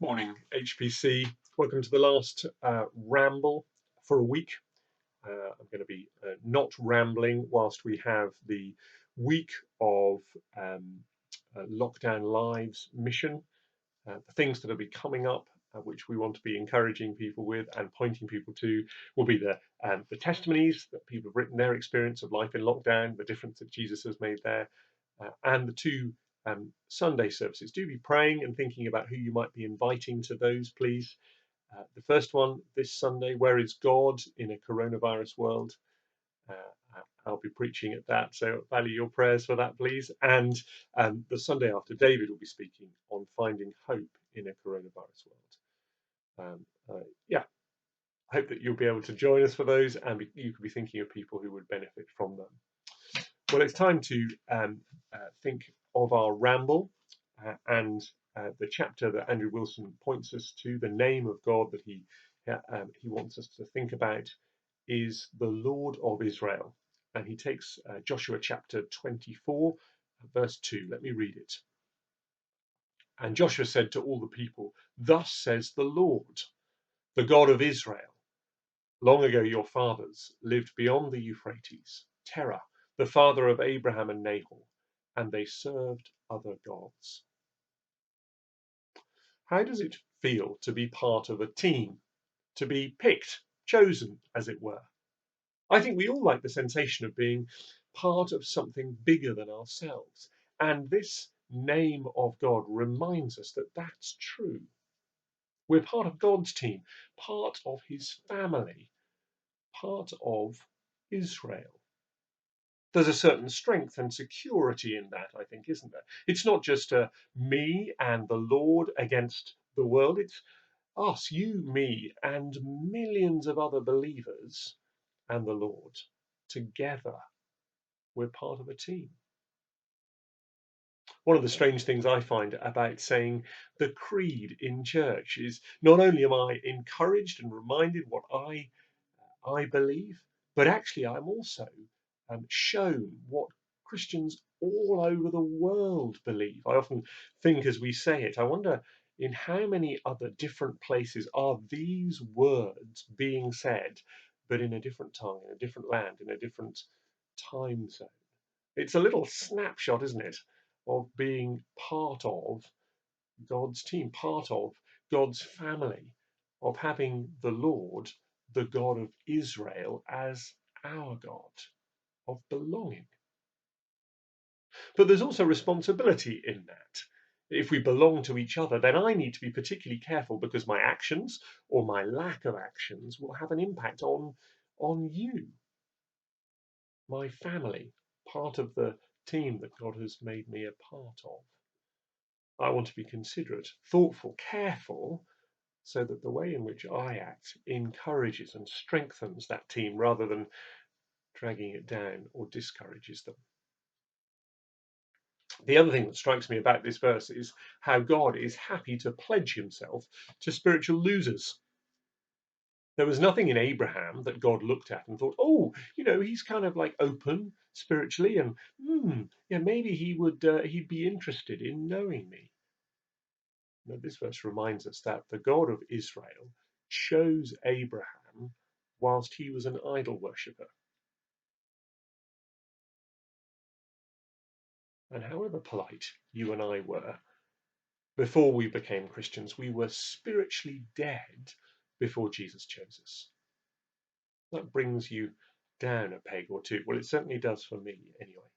Morning, HPC. Welcome to the last ramble for a week. I'm going to be not rambling whilst we have the week of Lockdown Lives mission, the things that will be coming up, which we want to be encouraging people with and pointing people to, will be the testimonies that people have written, their experience of life in lockdown, the difference that Jesus has made there, and the two Sunday services. Do be praying and thinking about who you might be inviting to those, please. The first one this Sunday, Where is God in a Coronavirus World? I'll be preaching at that, so value your prayers for that, please. And the Sunday after, David will be speaking on finding hope in a coronavirus world. Yeah, I hope that you'll be able to join us for those, and you could be thinking of people who would benefit from them. Well, it's time to think of our ramble and the chapter that Andrew Wilson points us to, the name of God that he wants us to think about, is the Lord of Israel. And he takes Joshua chapter 24, verse 2. Let me read it. And Joshua said to all the people, "Thus says the Lord, the God of Israel. Long ago your fathers lived beyond the Euphrates, Terah, the father of Abraham and Nahor, and they served other gods." How does it feel to be part of a team, to be picked, chosen, as it were? I think we all like the sensation of being part of something bigger than ourselves. And this name of God reminds us that that's true. We're part of God's team, part of his family, part of Israel. There's a certain strength and security in that, I think, isn't there? It's not just me and the Lord against the world. It's us, you, me, and millions of other believers and the Lord. Together, we're part of a team. One of the strange things I find about saying the creed in church is not only am I encouraged and reminded what I believe, but actually I'm also shown what Christians all over the world believe. I often think as we say it, I wonder in how many other different places are these words being said, but in a different tongue, in a different land, in a different time zone. It's a little snapshot, isn't it, of being part of God's team, part of God's family, of having the Lord, the God of Israel, as our God, of belonging. But there's also responsibility in that. If we belong to each other, then I need to be particularly careful because my actions or my lack of actions will have an impact on you, my family, part of the team that God has made me a part of. I want to be considerate, thoughtful, careful, so that the way in which I act encourages and strengthens that team rather than dragging it down or discourages them. The other thing that strikes me about this verse is how God is happy to pledge himself to spiritual losers. There was nothing in Abraham that God looked at and thought, oh, he's kind of like open spiritually, and yeah, maybe he'd be interested in knowing me. Now, this verse reminds us that the God of Israel chose Abraham whilst he was an idol worshipper. And however polite you and I were before we became Christians, we were spiritually dead before Jesus chose us. That brings you down a peg or two. Well, it certainly does for me anyway.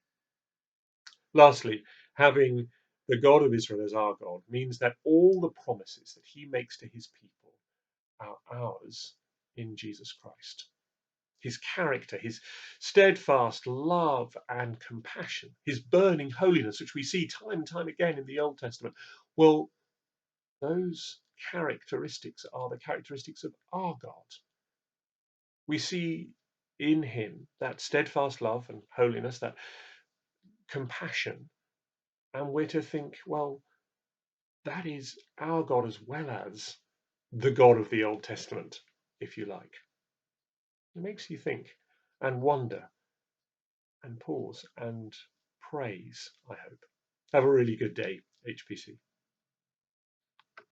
Lastly, having the God of Israel as our God means that all the promises that he makes to his people are ours in Jesus Christ. His character, his steadfast love and compassion, his burning holiness, which we see time and time again in the Old Testament, well, those characteristics are the characteristics of our God. We see in him that steadfast love and holiness, that compassion, and we're to think, well, that is our God as well as the God of the Old Testament, if you like. It makes you think and wonder and pause and praise, I hope. Have a really good day, HPC.